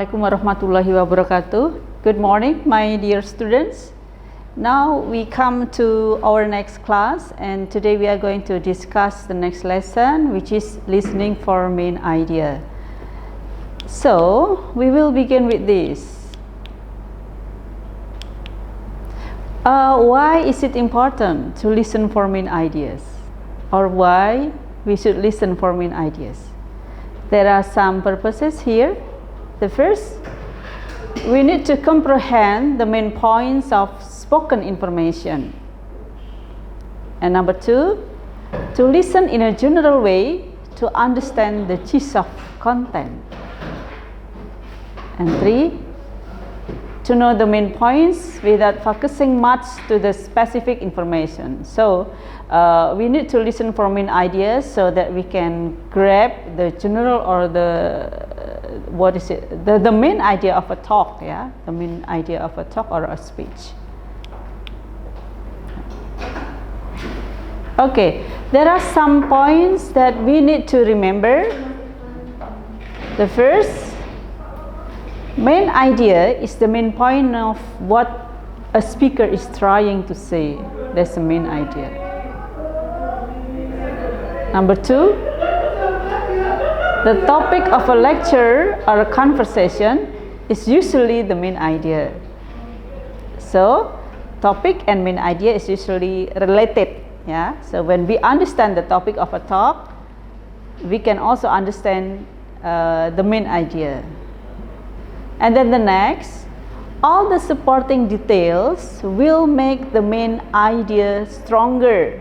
Assalamualaikum warahmatullahi wabarakatuh. Good morning, my dear students. Now we come to our next class, and today we are going to discuss the next lesson, which is listening for main idea. So we will begin with this. Why is it important to listen for main ideas, or why we should listen for main ideas? There are some purposes here. The first, we need to comprehend the main points of spoken information. And number two, to listen in a general way to understand the gist of content. And three, to know the main points without focusing much to the specific information. So we need to listen for main ideas so that we can grab the general or the main idea of a talk, the main idea of a talk or a speech. Okay, there are some points that we need to remember. The first, main idea is the main point of what a speaker is trying to say. That's the main idea. Number two, the topic of a lecture or a conversation is usually the main idea. So, topic and main idea is usually related. So when we understand the topic of a talk, we can also understand the main idea. And then the next, all the supporting details will make the main idea stronger.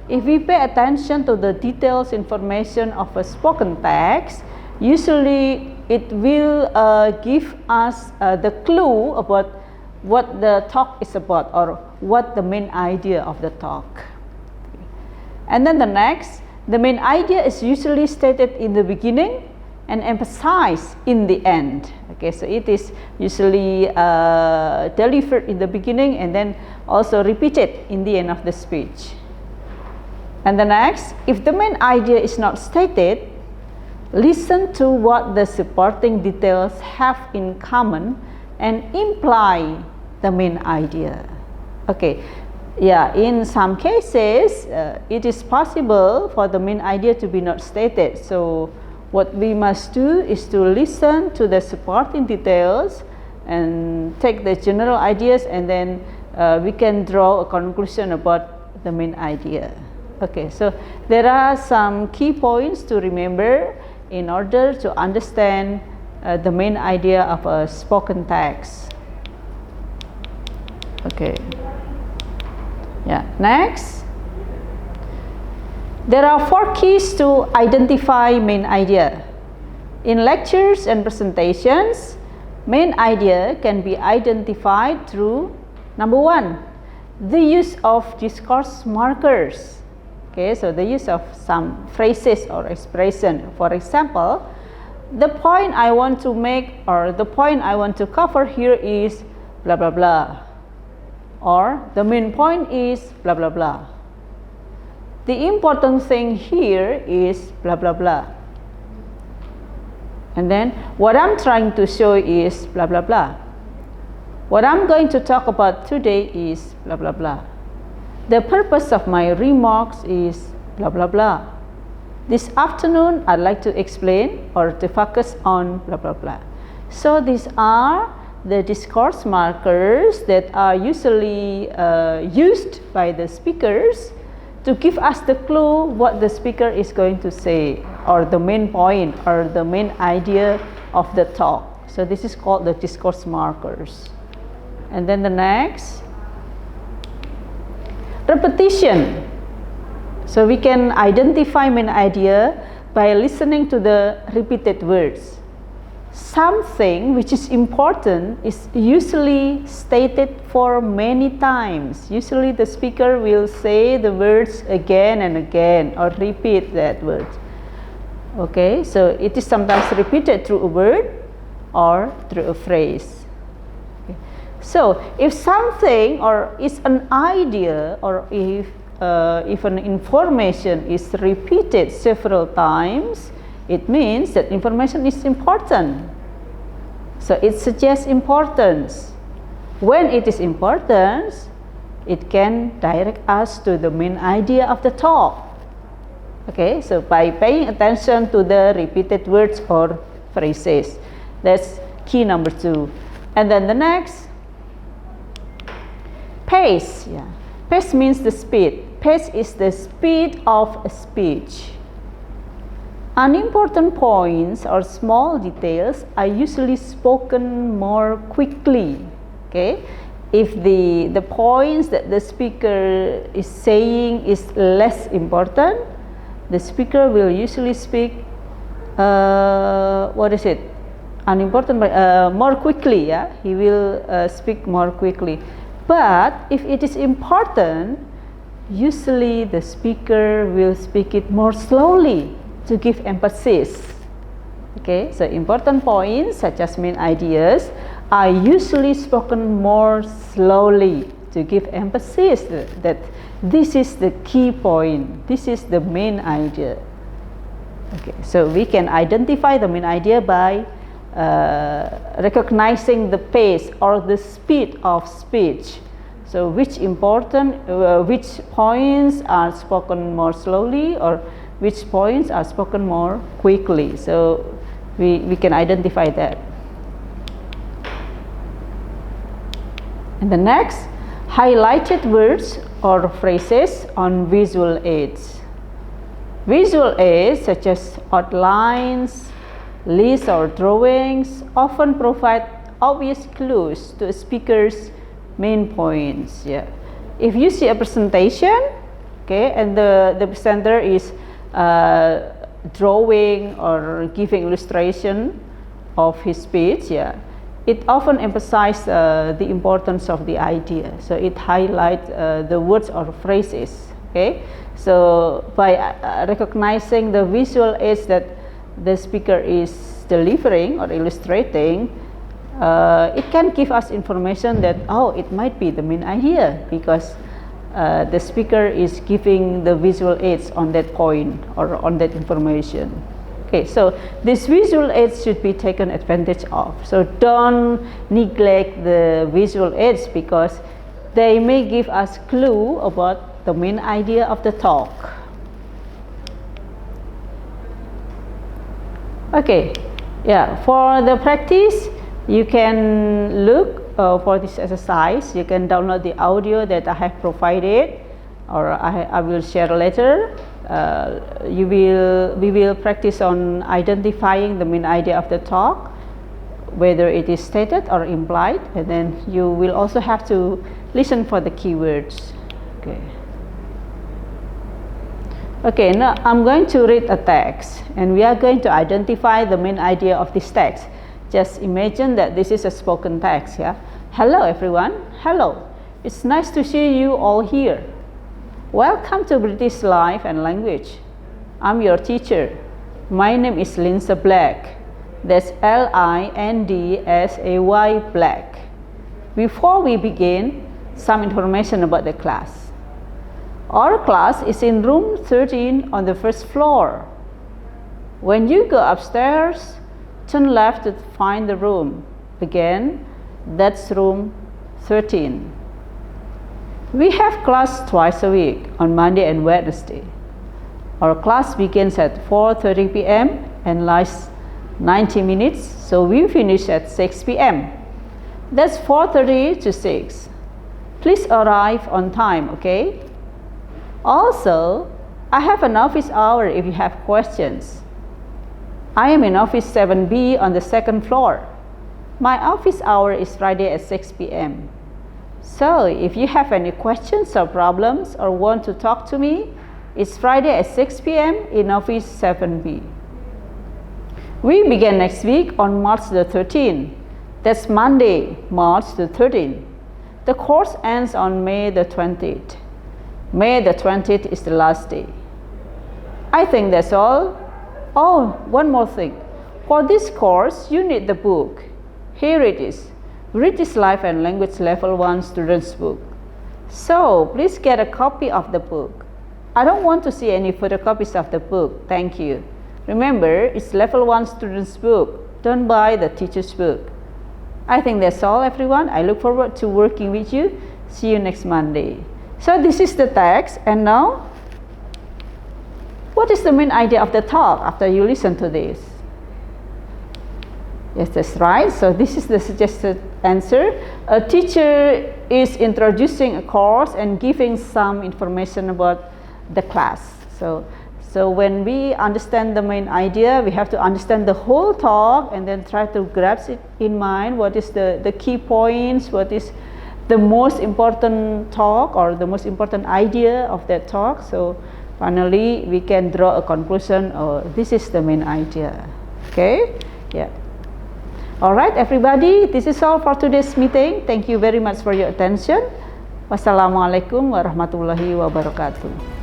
If we pay attention to the details information of a spoken text, usually it will give us the clue about what the talk is about or what the main idea of the talk. And then the next, the main idea is usually stated in the beginning and emphasized in the end. Okay, so it is usually delivered in the beginning and then also repeated in the end of the speech. And the next, if the main idea is not stated, listen to what the supporting details have in common and imply the main idea. Okay, in some cases, it is possible for the main idea to be not stated. So what we must do is to listen to the supporting details and take the general ideas, and then we can draw a conclusion about the main idea. Okay, so there are some key points to remember in order to understand the main idea of a spoken text. Okay. Next, there are 4 keys to identify main idea. In lectures and presentations, main idea can be identified through, number 1, the use of discourse markers. Okay, so the use of some phrases or expression. For example, the point I want to make or the point I want to cover here is blah blah blah, or the main point is blah blah blah. The important thing here is blah blah blah. And then what I'm trying to show is blah blah blah. What I'm going to talk about today is blah blah blah. The purpose of my remarks is blah blah blah. This afternoon I'd like to explain or to focus on blah blah blah. So these are the discourse markers that are usually used by the speakers to give us the clue what the speaker is going to say, or the main point or the main idea of the talk. So this is called the discourse markers. And then the next, repetition. So we can identify main idea by listening to the repeated words. Something which is important is usually stated for many times. Usually the speaker will say the words again and again or repeat that word. Okay, so it is sometimes repeated through a word or through a phrase. So if something or is an idea, or if an information is repeated several times, it means that information is important. So it suggests importance. When it is important, it can direct us to the main idea of the talk. Okay, so by paying attention to the repeated words or phrases, that's key number 2. And then the next, pace. Yeah, pace means the speed. Pace is the speed of a speech. Unimportant points or small details are usually spoken more quickly. Okay, if the points that the speaker is saying is less important, the speaker will usually speak unimportant, more quickly. Yeah, he will speak more quickly. But if it is important, usually the speaker will speak it more slowly to give emphasis. Okay, so important points such as main ideas are usually spoken more slowly to give emphasis that this is the key point, this is the main idea. Okay, so we can identify the main idea by recognizing the pace or the speed of speech. So which points are spoken more slowly or which points are spoken more quickly. So we can identify that. And the next, highlighted words or phrases on visual aids. Visual aids such as outlines, lists or drawings often provide obvious clues to a speaker's main points. Yeah. If you see a presentation, okay, and the presenter is drawing or giving illustration of his speech, yeah, it often emphasizes the importance of the idea. So it highlights the words or phrases. Okay, so by recognizing the visual aids that the speaker is delivering or illustrating, it can give us information that, oh, it might be the main idea because the speaker is giving the visual aids on that point or on that information. Okay, so these visual aids should be taken advantage of. So don't neglect the visual aids because they may give us clue about the main idea of the talk. Okay, yeah, for the practice, you can look for this exercise. You can download the audio that I have provided, or I will share later. We will practice on identifying the main idea of the talk, whether it is stated or implied, and then you will also have to listen for the keywords. Okay. Okay, now I'm going to read a text, and we are going to identify the main idea of this text. Just imagine that this is a spoken text. Yeah. Hello, everyone. Hello. It's nice to see you all here. Welcome to British Life and Language. I'm your teacher. My name is Lindsay Black. That's Lindsay Black. Before we begin, some information about the class. Our class is in room 13 on the first floor. When you go upstairs, turn left to find the room. Again, that's room 13. We have class twice a week, on Monday and Wednesday. Our class begins at 4:30 p.m. and lasts 90 minutes, so we finish at 6 p.m. That's 4:30 to 6. Please arrive on time, okay? Also, I have an office hour if you have questions. I am in office 7B on the second floor. My office hour is Friday at 6 p.m. So, if you have any questions or problems or want to talk to me, it's Friday at 6 p.m. in office 7B. We begin next week on March the 13th. That's Monday, March the 13th. The course ends on May the 20th. May the 20th is the last day. I think that's all. Oh, one more thing. For this course, you need the book. Here it is. British Life and Language Level 1 Student's Book. So, please get a copy of the book. I don't want to see any photocopies of the book. Thank you. Remember, it's Level 1 Student's Book. Don't buy the teacher's book. I think that's all, everyone. I look forward to working with you. See you next Monday. So this is the text, and now, what is the main idea of the talk after you listen to this? Yes, that's right. So this is the suggested answer. A teacher is introducing a course and giving some information about the class. So when we understand the main idea, we have to understand the whole talk and then try to grasp it in mind. What is the key points? What is the most important talk or the most important idea of that talk? So finally, we can draw a conclusion. Oh, this is the main idea. Okay? Yeah. All right, everybody. This is all for today's meeting. Thank you very much for your attention. Wassalamualaikum warahmatullahi wabarakatuh.